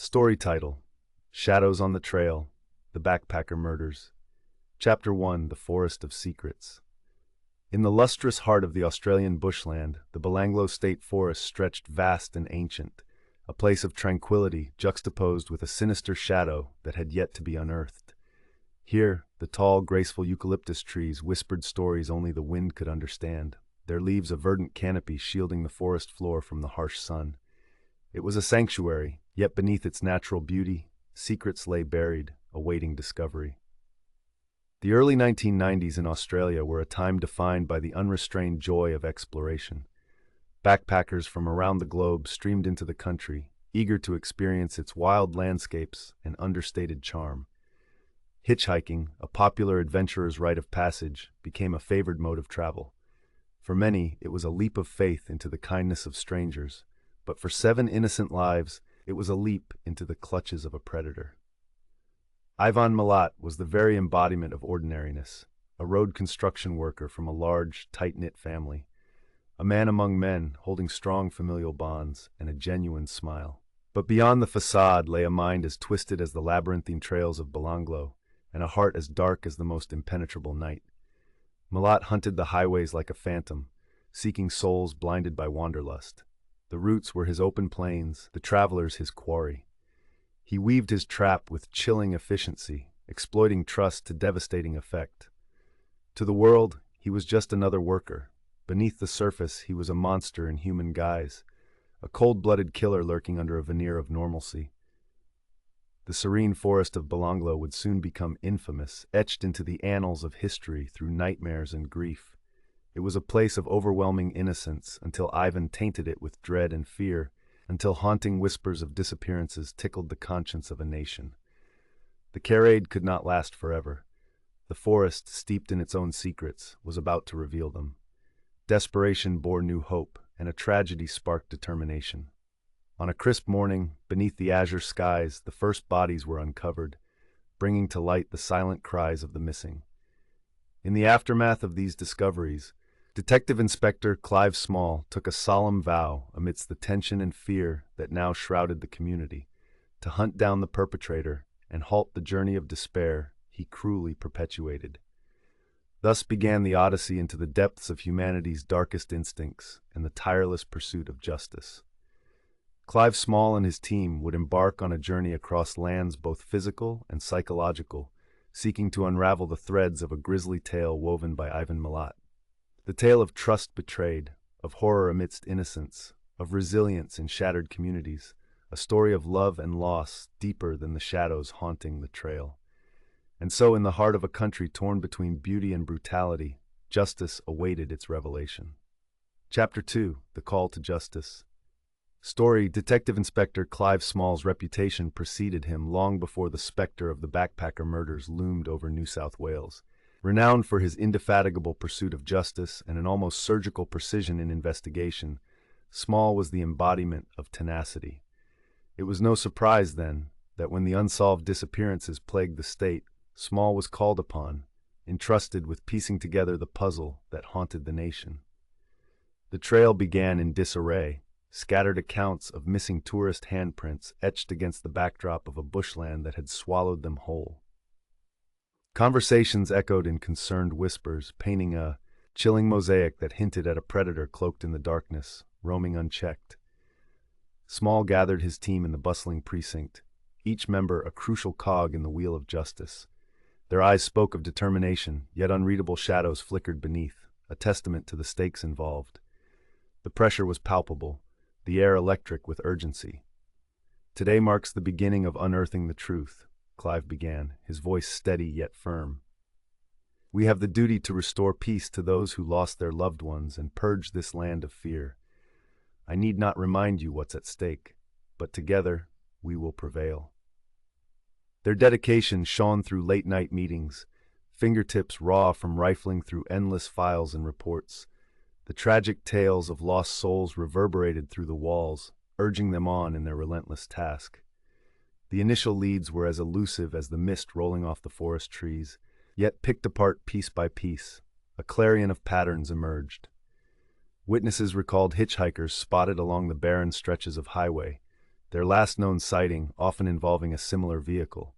Story title: Shadows on the Trail, The Backpacker Murders. Chapter 1: The Forest of Secrets. In the lustrous heart of the Australian bushland, the Belanglo State Forest stretched vast and ancient, a place of tranquility juxtaposed with a sinister shadow that had yet to be unearthed. Here, the tall, graceful eucalyptus trees whispered stories only the wind could understand, their leaves a verdant canopy shielding the forest floor from the harsh sun. It was a sanctuary, yet beneath its natural beauty, secrets lay buried, awaiting discovery. The early 1990s in Australia were a time defined by the unrestrained joy of exploration. Backpackers from around the globe streamed into the country, eager to experience its wild landscapes and understated charm. Hitchhiking, a popular adventurer's rite of passage, became a favored mode of travel. For many, it was a leap of faith into the kindness of strangers, but for 7 innocent lives, it was a leap into the clutches of a predator. Ivan Milat was the very embodiment of ordinariness, a road construction worker from a large, tight-knit family, a man among men holding strong familial bonds and a genuine smile. But beyond the facade lay a mind as twisted as the labyrinthine trails of Belanglo, and a heart as dark as the most impenetrable night. Milat hunted the highways like a phantom, seeking souls blinded by wanderlust. The routes were his open plains, the travelers his quarry. He weaved his trap with chilling efficiency, exploiting trust to devastating effect. To the world, he was just another worker. Beneath the surface, he was a monster in human guise, a cold-blooded killer lurking under a veneer of normalcy. The serene forest of Belanglo would soon become infamous, etched into the annals of history through nightmares and grief. It was a place of overwhelming innocence until Ivan tainted it with dread and fear, until haunting whispers of disappearances tickled the conscience of a nation. The charade could not last forever. The forest, steeped in its own secrets, was about to reveal them. Desperation bore new hope, and a tragedy sparked determination. On a crisp morning, beneath the azure skies, the first bodies were uncovered, bringing to light the silent cries of the missing. In the aftermath of these discoveries, Detective Inspector Clive Small took a solemn vow amidst the tension and fear that now shrouded the community, to hunt down the perpetrator and halt the journey of despair he cruelly perpetuated. Thus began the odyssey into the depths of humanity's darkest instincts and the tireless pursuit of justice. Clive Small and his team would embark on a journey across lands both physical and psychological, seeking to unravel the threads of a grisly tale woven by Ivan Milat. The tale of trust betrayed, of horror amidst innocence, of resilience in shattered communities, a story of love and loss deeper than the shadows haunting the trail. And so, in the heart of a country torn between beauty and brutality, justice awaited its revelation. Chapter 2: The Call to Justice. Story: Detective Inspector Clive Small's reputation preceded him long before the specter of the backpacker murders loomed over New South Wales. Renowned for his indefatigable pursuit of justice and an almost surgical precision in investigation, Small was the embodiment of tenacity. It was no surprise, then, that when the unsolved disappearances plagued the state, Small was called upon, entrusted with piecing together the puzzle that haunted the nation. The trail began in disarray, scattered accounts of missing tourist handprints etched against the backdrop of a bushland that had swallowed them whole. Conversations echoed in concerned whispers, painting a chilling mosaic that hinted at a predator cloaked in the darkness, roaming unchecked. Small gathered his team in the bustling precinct, each member a crucial cog in the wheel of justice. Their eyes spoke of determination, yet unreadable shadows flickered beneath, a testament to the stakes involved. The pressure was palpable, the air electric with urgency. Today marks the beginning of unearthing the truth, Clive began, his voice steady yet firm. We have the duty to restore peace to those who lost their loved ones and purge this land of fear. I need not remind you what's at stake, but together we will prevail. Their dedication shone through late-night meetings, fingertips raw from rifling through endless files and reports. The tragic tales of lost souls reverberated through the walls, urging them on in their relentless task. The initial leads were as elusive as the mist rolling off the forest trees, yet picked apart piece by piece, a clarion of patterns emerged. Witnesses recalled hitchhikers spotted along the barren stretches of highway, their last known sighting often involving a similar vehicle,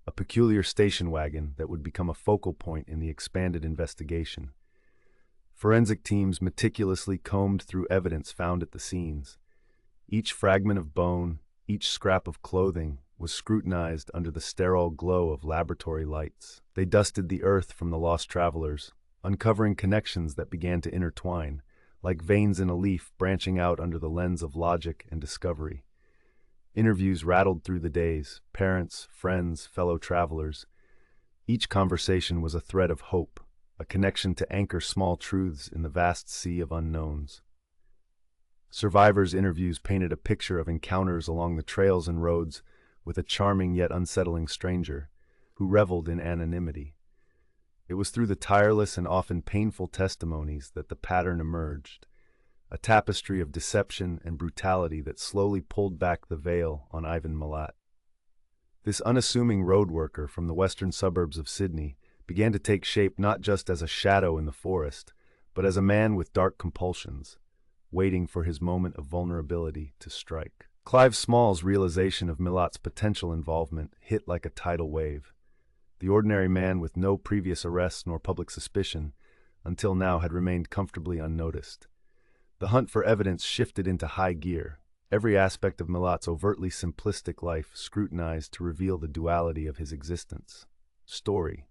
a peculiar station wagon that would become a focal point in the expanded investigation. Forensic teams meticulously combed through evidence found at the scenes. Each fragment of bone, each scrap of clothing, was scrutinized under the sterile glow of laboratory lights. They dusted the earth from the lost travelers, uncovering connections that began to intertwine, like veins in a leaf branching out under the lens of logic and discovery. Interviews rattled through the days, parents, friends, fellow travelers. Each conversation was a thread of hope, a connection to anchor small truths in the vast sea of unknowns. Survivors' interviews painted a picture of encounters along the trails and roads with a charming yet unsettling stranger who reveled in anonymity. It was through the tireless and often painful testimonies that the pattern emerged, a tapestry of deception and brutality that slowly pulled back the veil on Ivan Milat. This unassuming road worker from the western suburbs of Sydney began to take shape not just as a shadow in the forest, but as a man with dark compulsions, waiting for his moment of vulnerability to strike. Clive Small's realization of Milat's potential involvement hit like a tidal wave. The ordinary man with no previous arrests nor public suspicion until now had remained comfortably unnoticed. The hunt for evidence shifted into high gear, every aspect of Milat's overtly simplistic life scrutinized to reveal the duality of his existence. Story.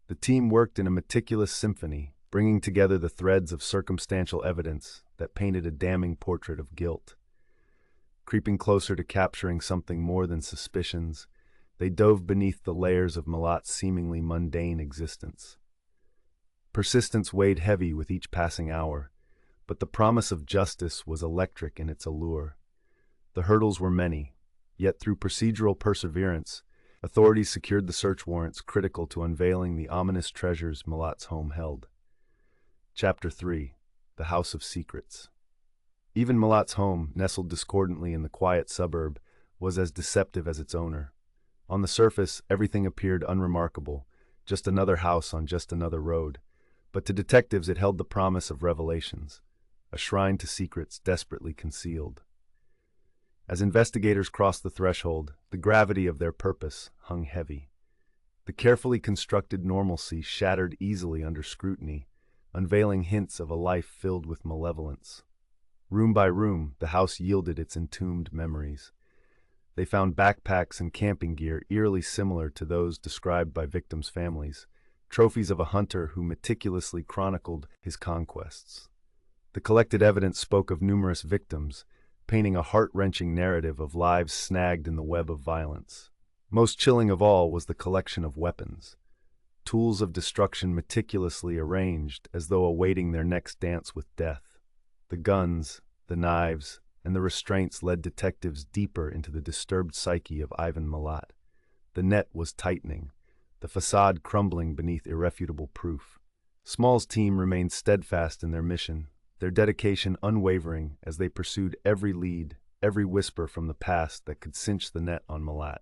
The team worked in a meticulous symphony, bringing together the threads of circumstantial evidence that painted a damning portrait of guilt. Creeping closer to capturing something more than suspicions, they dove beneath the layers of Milat's seemingly mundane existence. Persistence weighed heavy with each passing hour, but the promise of justice was electric in its allure. The hurdles were many, yet through procedural perseverance, authorities secured the search warrants critical to unveiling the ominous treasures Milat's home held. Chapter 3. The House of Secrets. Even Milat's home, nestled discordantly in the quiet suburb, was as deceptive as its owner. On the surface, everything appeared unremarkable, just another house on just another road. But to detectives it held the promise of revelations, a shrine to secrets desperately concealed. As investigators crossed the threshold, the gravity of their purpose hung heavy. The carefully constructed normalcy shattered easily under scrutiny, unveiling hints of a life filled with malevolence. Room by room, the house yielded its entombed memories. They found backpacks and camping gear eerily similar to those described by victims' families, trophies of a hunter who meticulously chronicled his conquests. The collected evidence spoke of numerous victims, painting a heart-wrenching narrative of lives snagged in the web of violence. Most chilling of all was the collection of weapons, tools of destruction meticulously arranged as though awaiting their next dance with death. The guns, the knives, and the restraints led detectives deeper into the disturbed psyche of Ivan Milat. The net was tightening, the facade crumbling beneath irrefutable proof. Small's team remained steadfast in their mission, their dedication unwavering as they pursued every lead, every whisper from the past that could cinch the net on Milat.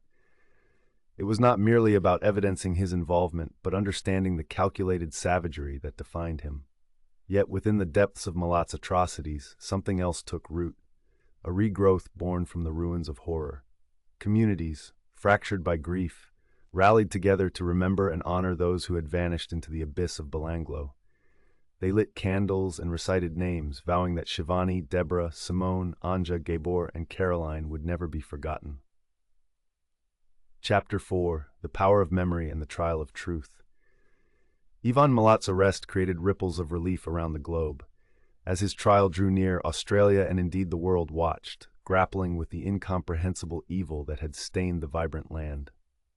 It was not merely about evidencing his involvement, but understanding the calculated savagery that defined him. Yet within the depths of Milat's atrocities, something else took root, a regrowth born from the ruins of horror. Communities, fractured by grief, rallied together to remember and honor those who had vanished into the abyss of Belanglo. They lit candles and recited names, vowing that Shivani, Deborah, Simone, Anja, Gabor, and Caroline would never be forgotten. Chapter 4. The Power of Memory and the Trial of Truth. Ivan Milat's arrest created ripples of relief around the globe. As his trial drew near, Australia and indeed the world watched, grappling with the incomprehensible evil that had stained the vibrant land.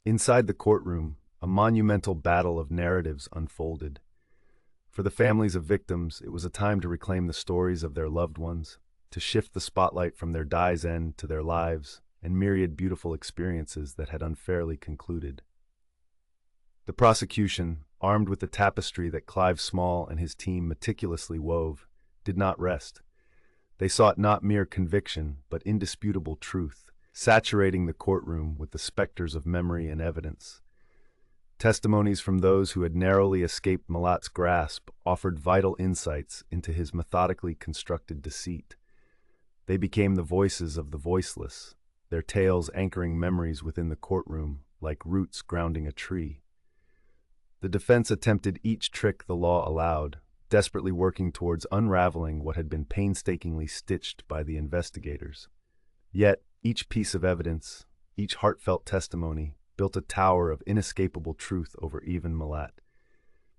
Inside the courtroom, a monumental battle of narratives unfolded. For the families of victims, it was a time to reclaim the stories of their loved ones, to shift the spotlight from their day's end to their lives and myriad beautiful experiences that had unfairly concluded. The prosecution, armed with the tapestry that Clive Small and his team meticulously wove, did not rest. They sought not mere conviction, but indisputable truth, saturating the courtroom with the specters of memory and evidence. Testimonies from those who had narrowly escaped Milat's grasp offered vital insights into his methodically constructed deceit. They became the voices of the voiceless, their tales anchoring memories within the courtroom like roots grounding a tree. The defense attempted each trick the law allowed, desperately working towards unraveling what had been painstakingly stitched by the investigators. Yet, each piece of evidence, each heartfelt testimony, built a tower of inescapable truth over Ivan Milat.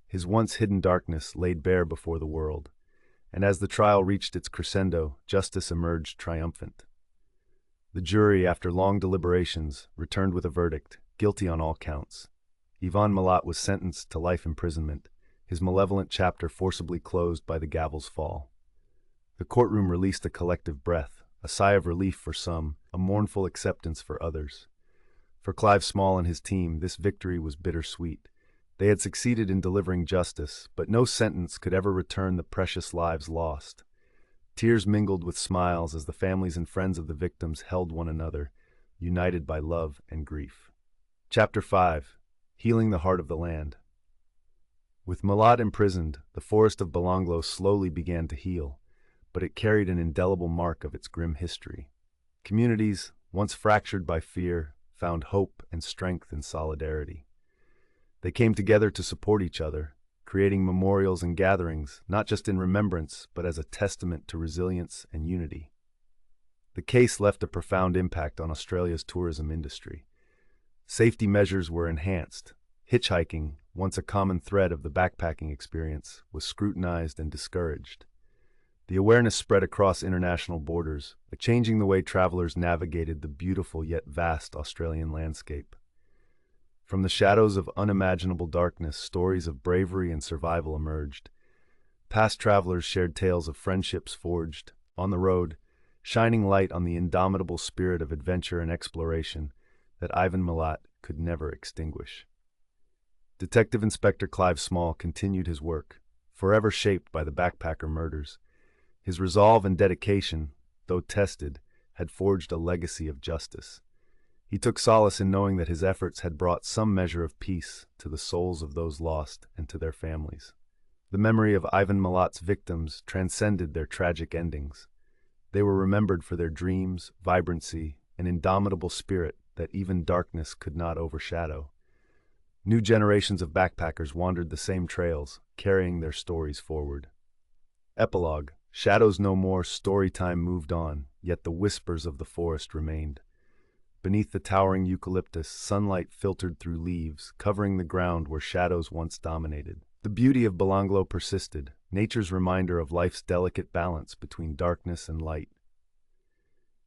His once hidden darkness laid bare before the world, and as the trial reached its crescendo, justice emerged triumphant. The jury, after long deliberations, returned with a verdict, guilty on all counts. Ivan Milat was sentenced to life imprisonment, his malevolent chapter forcibly closed by the gavel's fall. The courtroom released a collective breath, a sigh of relief for some, a mournful acceptance for others. For Clive Small and his team, this victory was bittersweet. They had succeeded in delivering justice, but no sentence could ever return the precious lives lost. Tears mingled with smiles as the families and friends of the victims held one another, united by love and grief. Chapter 5: Healing the Heart of the Land. With Milat imprisoned, the forest of Belanglo slowly began to heal, but it carried an indelible mark of its grim history. Communities, once fractured by fear, found hope and strength in solidarity. They came together to support each other, creating memorials and gatherings, not just in remembrance, but as a testament to resilience and unity. The case left a profound impact on Australia's tourism industry. Safety measures were enhanced. Hitchhiking, once a common thread of the backpacking experience, was scrutinized and discouraged. The awareness spread across international borders, changing the way travelers navigated the beautiful yet vast Australian landscape. From the shadows of unimaginable darkness, stories of bravery and survival emerged. Past travelers shared tales of friendships forged on the road, shining light on the indomitable spirit of adventure and exploration that Ivan Milat could never extinguish. Detective Inspector Clive Small continued his work, forever shaped by the backpacker murders. His resolve and dedication, though tested, had forged a legacy of justice. He took solace in knowing that his efforts had brought some measure of peace to the souls of those lost and to their families. The memory of Ivan Milat's victims transcended their tragic endings. They were remembered for their dreams, vibrancy, and indomitable spirit that even darkness could not overshadow. New generations of backpackers wandered the same trails, carrying their stories forward. Epilogue: Shadows no more, story time moved on, yet the whispers of the forest remained. Beneath the towering eucalyptus, sunlight filtered through leaves, covering the ground where shadows once dominated. The beauty of Belanglo persisted, nature's reminder of life's delicate balance between darkness and light.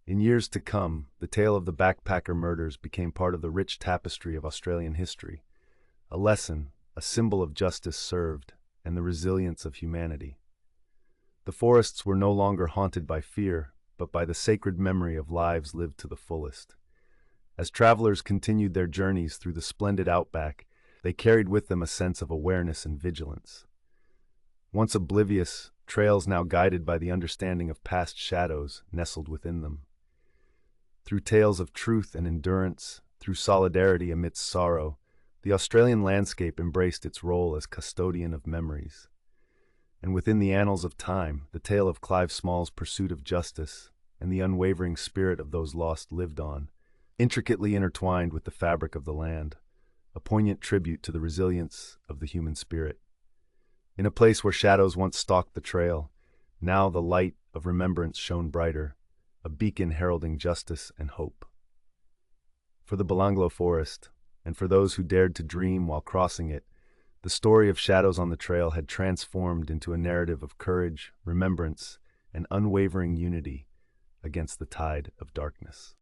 In years to come, the tale of the backpacker murders became part of the rich tapestry of Australian history, a lesson, a symbol of justice served, and the resilience of humanity. The forests were no longer haunted by fear, but by the sacred memory of lives lived to the fullest. As travelers continued their journeys through the splendid outback, they carried with them a sense of awareness and vigilance. Once oblivious, trails now guided by the understanding of past shadows nestled within them. Through tales of truth and endurance, through solidarity amidst sorrow, the Australian landscape embraced its role as custodian of memories. And within the annals of time, the tale of Clive Small's pursuit of justice and the unwavering spirit of those lost lived on, intricately intertwined with the fabric of the land, a poignant tribute to the resilience of the human spirit. In a place where shadows once stalked the trail, now the light of remembrance shone brighter, a beacon heralding justice and hope. For the Belanglo Forest, and for those who dared to dream while crossing it, the story of shadows on the trail had transformed into a narrative of courage, remembrance, and unwavering unity against the tide of darkness.